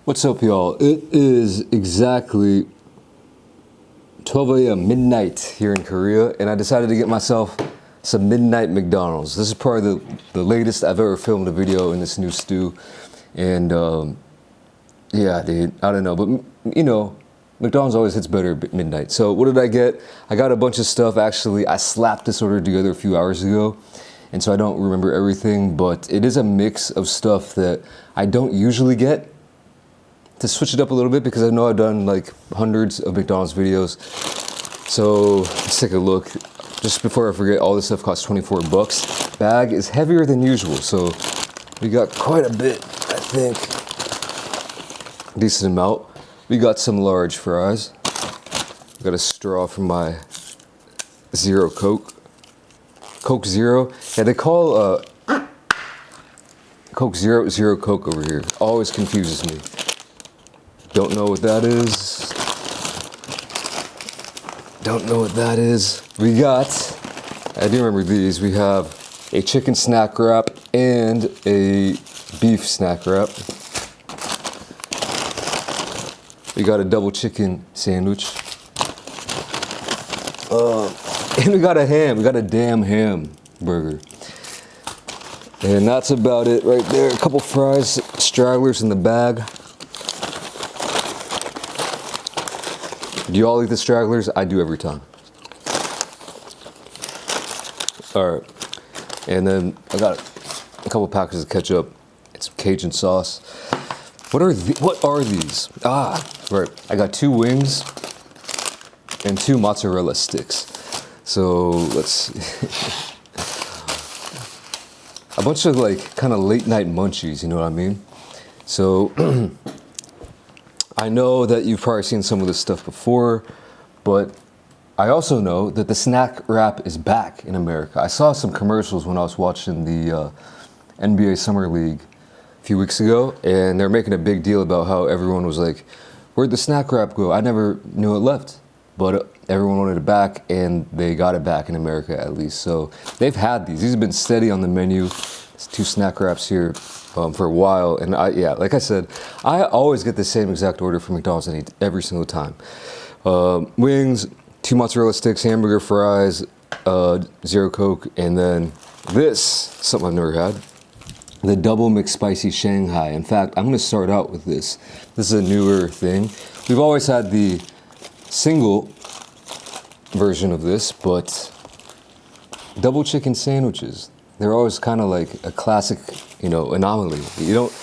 What's up, y'all? It is exactly 12 a.m. midnight here in Korea, and I decided to get myself some midnight McDonald's. This is probably the latest I've ever filmed a video in this new stew, and yeah, dude, I don't know, but you know, McDonald's always hits better at midnight. So what did I get? I got a bunch of stuff. Actually, I slapped this order together a few hours ago, and so I don't remember everything, but it is a mix of stuff that I don't usually get, to switch it up a little bit, because I know I've done like hundreds of McDonald's videos. So let's take a look. Just before I forget, all this stuff costs 24 bucks. Bag is heavier than usual, so we got quite a bit, I think. Decent amount. We got some large fries. Got a straw from my Zero Coke. Coke Zero. Yeah, they call Coke Zero Zero Coke over here. Always confuses me. Don't know what that is. Don't know what that is. We got, I do remember these. We have a chicken snack wrap and a beef snack wrap. We got a double chicken sandwich. And we got a ham. We got a damn ham burger. And that's about it right there. A couple fries, stragglers in the bag. Do you all eat the stragglers? I do every time. All right. And then I got a couple packets of ketchup and some Cajun sauce. What are these? Ah, right. I got 2 wings and 2 mozzarella sticks. So let's see. A bunch of like kind of late night munchies, you know what I mean? So I know that you've probably seen some of this stuff before, but I also know that the snack wrap is back in America. I saw some commercials when I was watching the NBA Summer League a few weeks ago, and they're making a big deal about how everyone was like, where'd the snack wrap go? I never knew it left, but everyone wanted it back, and they got it back in America at least. So they've had these. These have been steady on the menu. There's 2 snack wraps here for a while, and yeah, like I said, I always get the same exact order from McDonald's every single time. Wings, 2 mozzarella sticks, hamburger, fries, Zero Coke, and then this, something I've never had, the double McSpicy Shanghai. In fact, I'm gonna start out with this. This is a newer thing. We've always had the single version of this, but double chicken sandwiches, they're always kind of like a classic, you know, anomaly. You don't,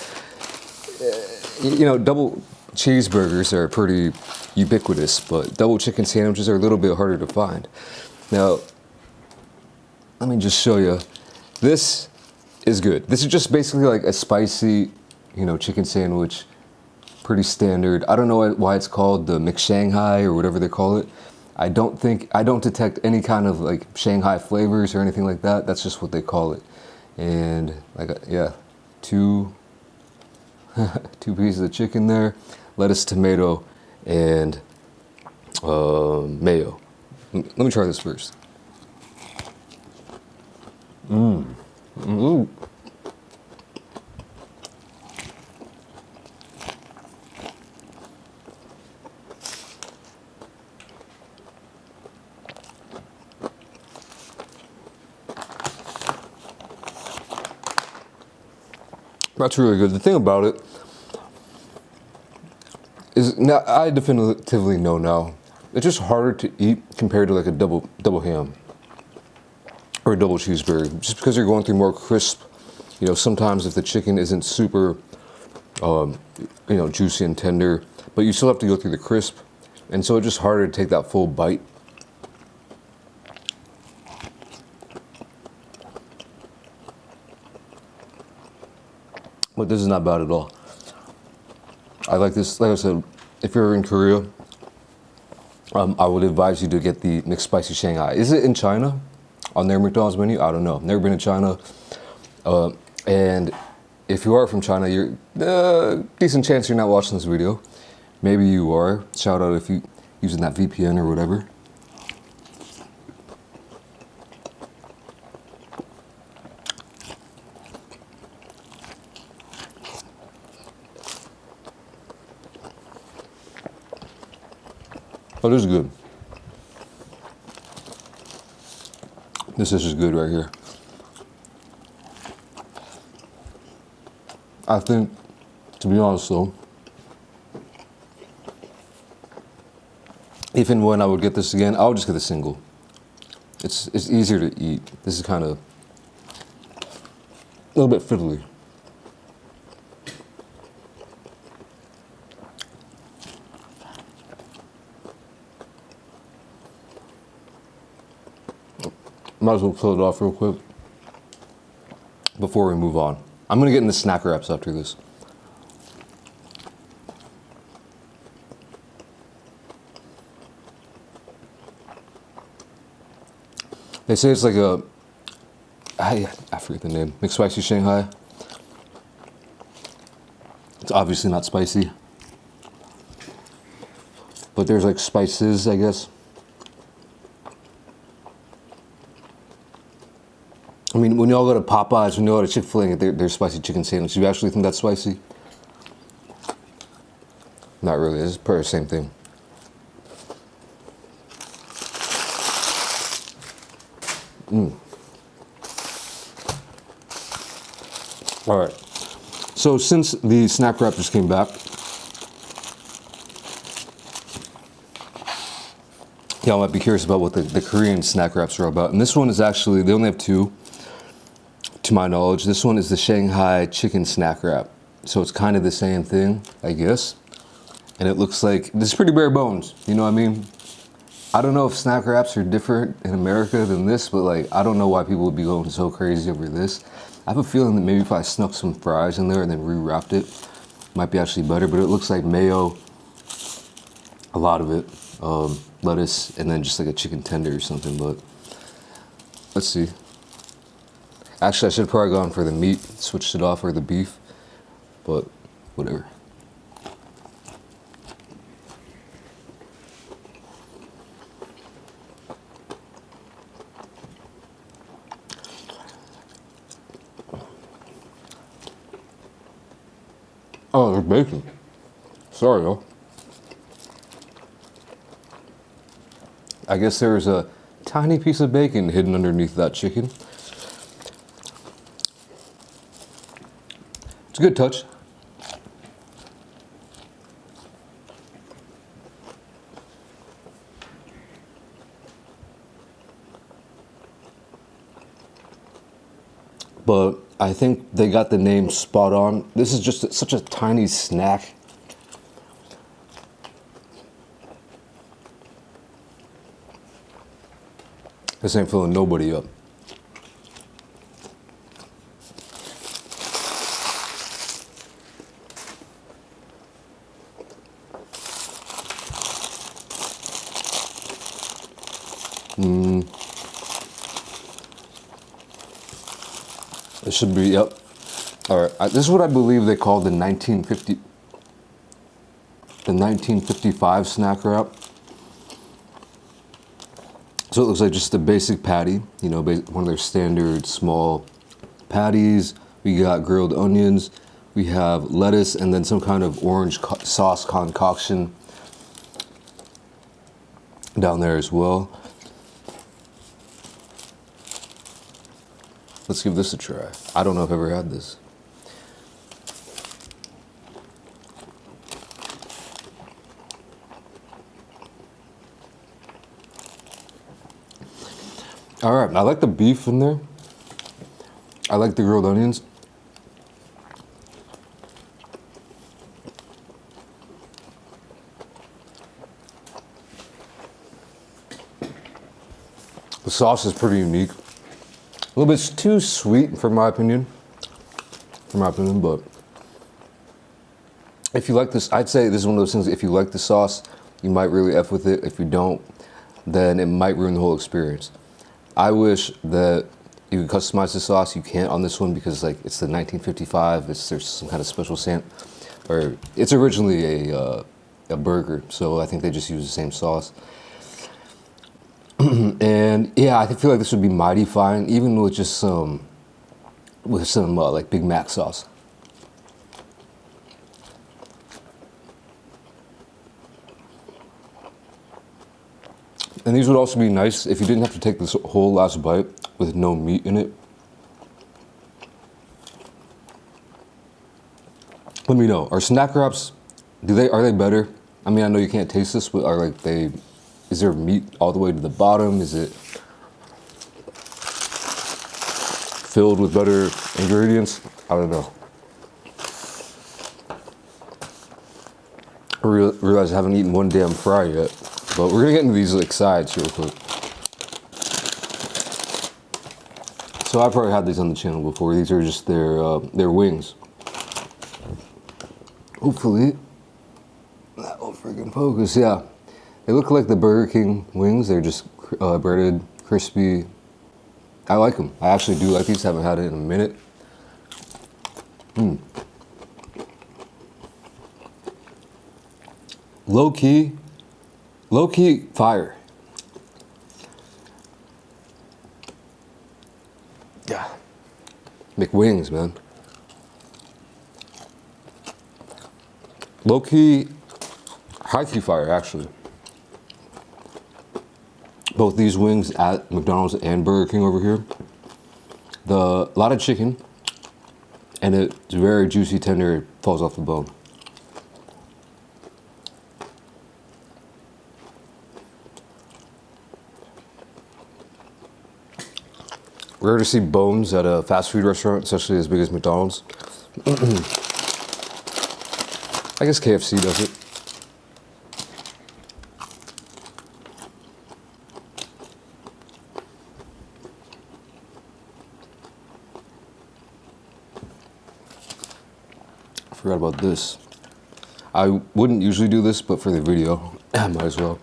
you know, double cheeseburgers are pretty ubiquitous, but double chicken sandwiches are a little bit harder to find. Now, let me just show you. This is good. This is just basically like a spicy, you know, chicken sandwich. Pretty standard. I don't know why it's called the McShanghai or whatever they call it. I don't detect any kind of like Shanghai flavors or anything like that. That's just what they call it. And like, yeah, 2 pieces of chicken there, lettuce, tomato, and mayo. Let me try this first. That's really good. The thing about it is, now I definitively know now, it's just harder to eat compared to like a double ham or a double cheeseburger, just because you're going through more crisp. You know, sometimes if the chicken isn't super, you know, juicy and tender, but you still have to go through the crisp, and so it's just harder to take that full bite. But this is not bad at all. I like this. Like I said, if you're in Korea, I would advise you to get the McSpicy Shanghai. Is it in China on their McDonald's menu? I don't know. Never been to China. And if you are from China, you're decent chance you're not watching this video. Maybe you are. Shout out if you using that VPN or whatever. Oh, this is good. This is good right here. I think, to be honest though, even when I would get this again, I would just get the single. It's easier to eat. This is kind of a little bit fiddly. Might as well fill it off real quick before we move on. I'm gonna get into snack wraps after this. They say it's like I forget the name, McSpicy Shanghai. It's obviously not spicy, but there's like spices, I guess. I mean, when y'all go to Popeyes, when you go to Chick-fil-A and get their spicy chicken sandwich, do you actually think that's spicy? Not really, it's probably the same thing. All right, so since the snack wrap just came back, y'all might be curious about what the Korean snack wraps are about. And this one is actually, they only have two, to my knowledge. This one is the Shanghai chicken snack wrap. So it's kind of the same thing, I guess. And it looks like, this is pretty bare bones, you know what I mean? I don't know if snack wraps are different in America than this, but like, I don't know why people would be going so crazy over this. I have a feeling that maybe if I snuck some fries in there and then re-wrapped it, might be actually better, but it looks like mayo, a lot of it, lettuce, and then just like a chicken tender or something, but let's see. Actually, I should have probably gone for the meat, switched it off, or the beef, but whatever. Oh, there's bacon. Sorry, y'all. I guess there's a tiny piece of bacon hidden underneath that chicken. It's a good touch. But I think they got the name spot on. This is just such a tiny snack. This ain't filling nobody up. It should be, yep. All right, this is what I believe they call the 1955 snack wrap. So it looks like just a basic patty, you know, one of their standard small patties. We got grilled onions, we have lettuce, and then some kind of orange sauce concoction down there as well. Let's give this a try. I don't know if I've ever had this. All right, I like the beef in there. I like the grilled onions. The sauce is pretty unique. A little bit too sweet for my opinion. But if you like this, I'd say this is one of those things, if you like the sauce, you might really F with it. If you don't, then it might ruin the whole experience. I wish that you could customize the sauce. You can't on this one because like it's the 1955. There's some kind of special scent, or it's originally a burger, so I think they just use the same sauce. And yeah, I feel like this would be mighty fine, even with just some like Big Mac sauce. And these would also be nice if you didn't have to take this whole last bite with no meat in it. Let me know. Are snack wraps, are they better? I mean, I know you can't taste this, but is there meat all the way to the bottom? Is it filled with better ingredients? I don't know. I realize I haven't eaten one damn fry yet, but we're gonna get into these like sides real quick. So I probably had these on the channel before. These are just their wings. Hopefully that will freaking focus. Yeah, they look like the Burger King wings. They're just breaded, crispy. I like them. I actually do like these. Haven't had it in a minute. Low key fire. Yeah, McWings, man. Low key, high key fire, actually. Both these wings at McDonald's and Burger King over here. A lot of chicken, and it's very juicy, tender, it falls off the bone. Rare to see bones at a fast food restaurant, especially as big as McDonald's. I guess KFC does it. I forgot about this. I wouldn't usually do this, but for the video, I might as well.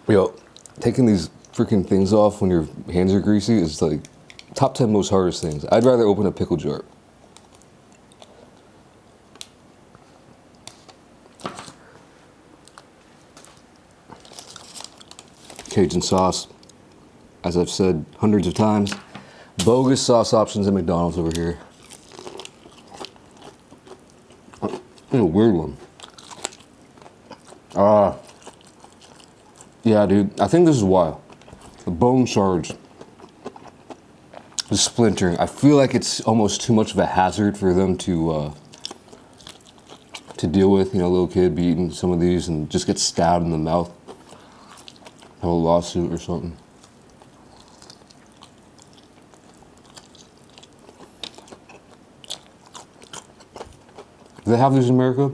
Yo, taking these freaking things off when your hands are greasy is like top 10 most hardest things. I'd rather open a pickle jar. Cajun sauce, as I've said hundreds of times. Bogus sauce options at McDonald's over here. A weird one. Yeah, dude, I think this is why. The bone shards, the splintering. I feel like it's almost too much of a hazard for them to deal with. You know, a little kid be eating some of these and just get stabbed in the mouth. Have a lawsuit or something. Do they have these in America?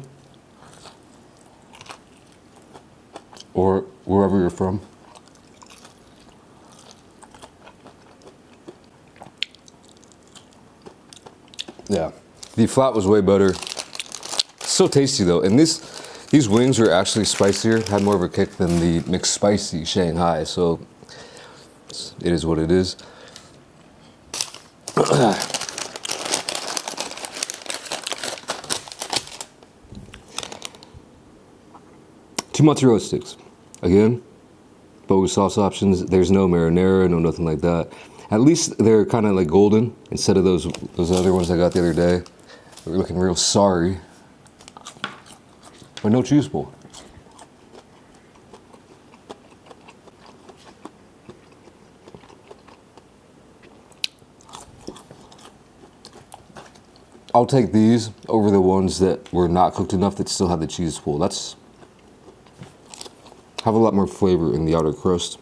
Or wherever you're from? Yeah, the flat was way better. So tasty though, and these wings are actually spicier, had more of a kick than the McSpicy Shanghai, so it is what it is. Two mozzarella sticks. Again, bogus sauce options. There's no marinara, no nothing like that. At least they're kind of like golden instead of those other ones I got the other day. They were looking real sorry. But no cheese pull. I'll take these over the ones that were not cooked enough that still have the cheese pull. That's have a lot more flavor in the outer crust.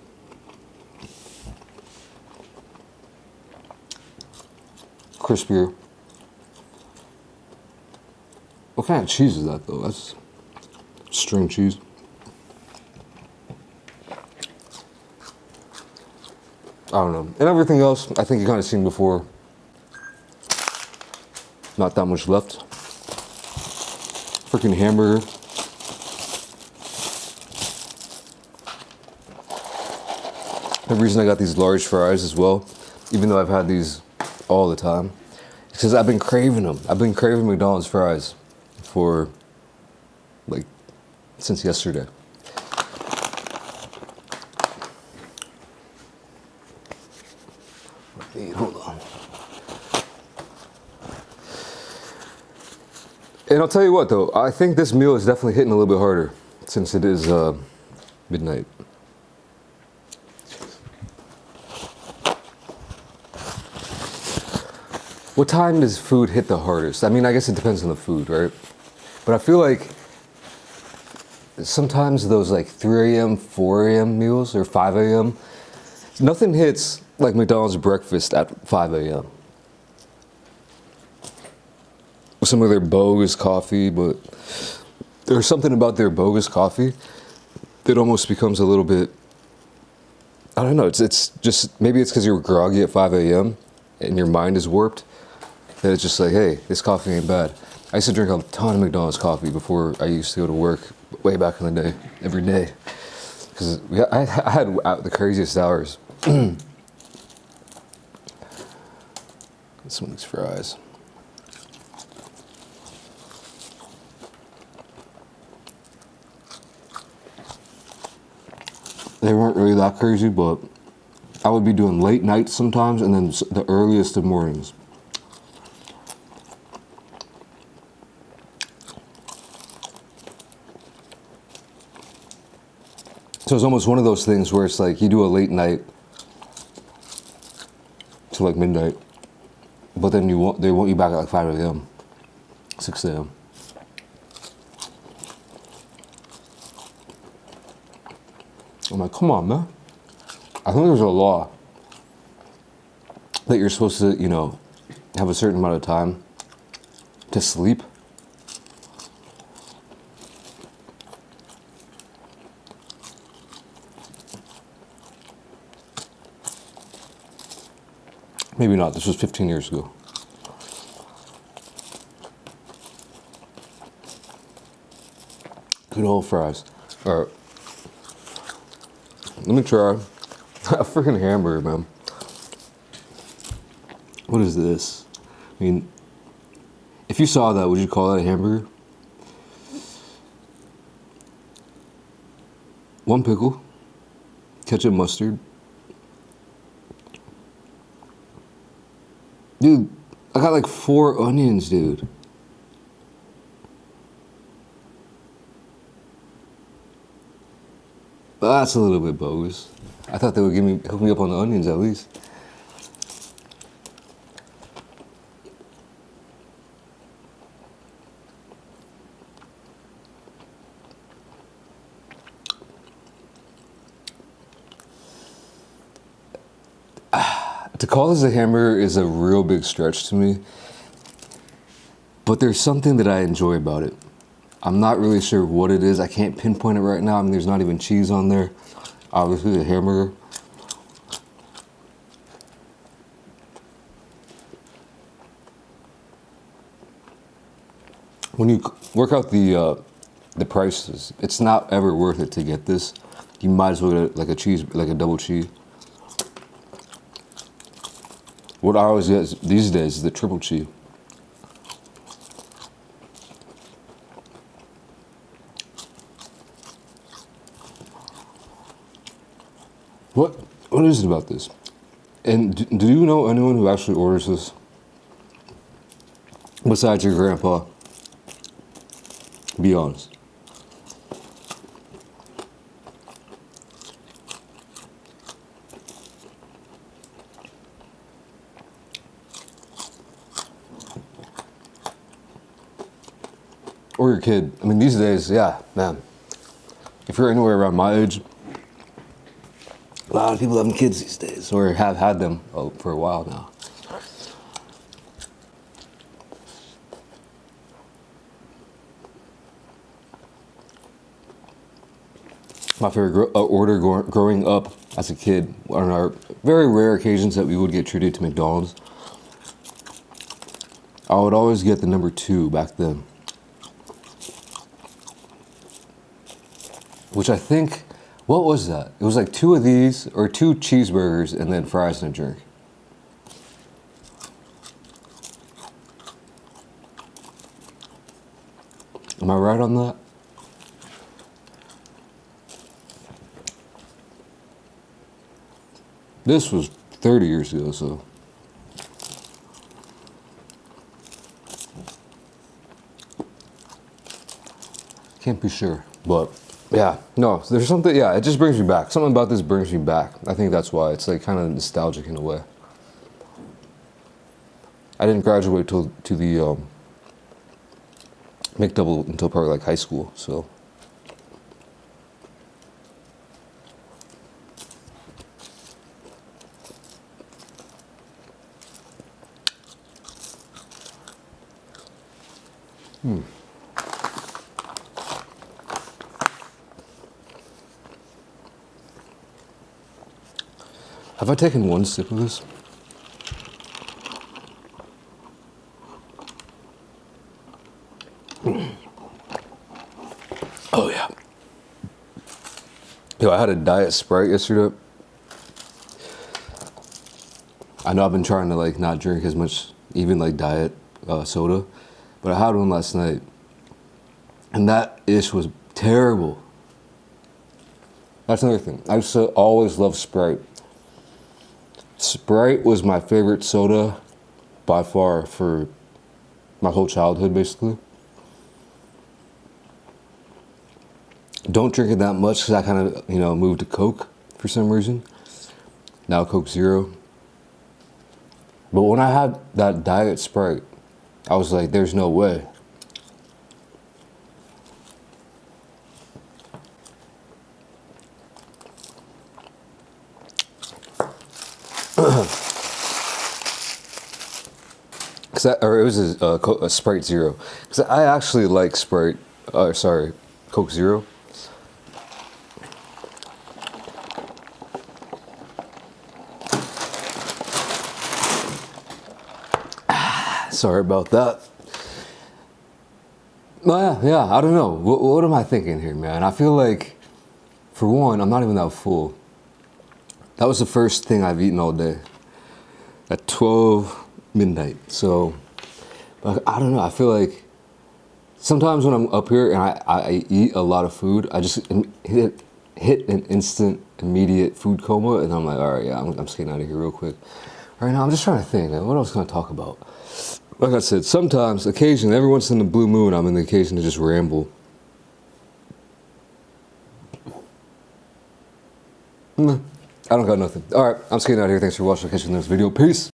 Crispier. What kind of cheese is that though? That's string cheese. I don't know. And everything else, I think you kind of seen before. Not that much left. Freaking hamburger. The reason I got these large fries as well, even though I've had these all the time, is because I've been craving them. I've been craving McDonald's fries for like since yesterday. Wait, hold on. And I'll tell you what, though, I think this meal is definitely hitting a little bit harder since it is midnight. What time does food hit the hardest? I mean, I guess it depends on the food, right? But I feel like sometimes those like 3 a.m., 4 a.m. meals or 5 a.m., nothing hits like McDonald's breakfast at 5 a.m. Some of their bogus coffee, but there's something about their bogus coffee that almost becomes a little bit, I don't know, it's just, maybe it's because you're groggy at 5 a.m. and your mind is warped, that it's just like, hey, this coffee ain't bad. I used to drink a ton of McDonald's coffee before I used to go to work way back in the day, every day. Because I had the craziest hours. Some of these fries. They weren't really that crazy, but I would be doing late nights sometimes and then the earliest of mornings. So it's almost one of those things where it's like you do a late night to like midnight, but then they want you back at like 5 a.m., 6 a.m. I'm like, come on, man. I think there's a law that you're supposed to, you know, have a certain amount of time to sleep. Maybe not. This was 15 years ago. Good old fries. All right. Let me try a freaking hamburger, man. What is this? I mean, if you saw that, would you call that a hamburger? One pickle, ketchup, mustard. Dude, I got like 4 onions, dude. That's a little bit bogus. I thought they would hook me up on the onions at least. To call this a hamburger is a real big stretch to me, but there's something that I enjoy about it. I'm not really sure what it is. I can't pinpoint it right now. I mean, there's not even cheese on there. Obviously, a hamburger. When you work out the prices, it's not ever worth it to get this. You might as well get like a double cheese. What I always get these days is the triple cheese. What is it about this? And do you know anyone who actually orders this? Besides your grandpa? Be honest. Or your kid. I mean, these days, yeah, man. If you're anywhere around my age, a lot of people having kids these days, or have had them for a while now. My favorite order growing up as a kid, on our very rare occasions that we would get treated to McDonald's, I would always get the number 2 back then. Which I think, what was that? It was like 2 of these, or 2 cheeseburgers, and then fries and a drink. Am I right on that? This was 30 years ago, so. Can't be sure, but yeah, no, there's something, yeah, it just brings me back. Something about this brings me back. I think that's why. It's like kind of nostalgic in a way. I didn't graduate to the McDouble until probably like high school, so. Have I taken one sip of this? Oh yeah. Yo, I had a diet Sprite yesterday. I know I've been trying to like not drink as much, even like diet soda, but I had one last night, and that ish was terrible. That's another thing. I used to always love Sprite. Sprite was my favorite soda by far for my whole childhood, basically. Don't drink it that much because I kind of, moved to Coke for some reason. Now Coke Zero. But when I had that diet Sprite, I was like, there's no way. Or it was a Sprite Zero. Because I actually like Sprite, Coke Zero. Sorry about that. Yeah, I don't know. What am I thinking here, man? I feel like, for one, I'm not even that full. That was the first thing I've eaten all day. At 12 midnight. So, I don't know. I feel like sometimes when I'm up here and I eat a lot of food, I just hit an instant, immediate food coma. And I'm like, all right, yeah, I'm just getting out of here real quick. Right now, I'm just trying to think, what else can I talk about? Like I said, sometimes, occasionally, every once in the blue moon, I'm in the occasion to just ramble. I don't got nothing. All right, I'm just getting out of here. Thanks for watching. I'll catch you in the next video. Peace.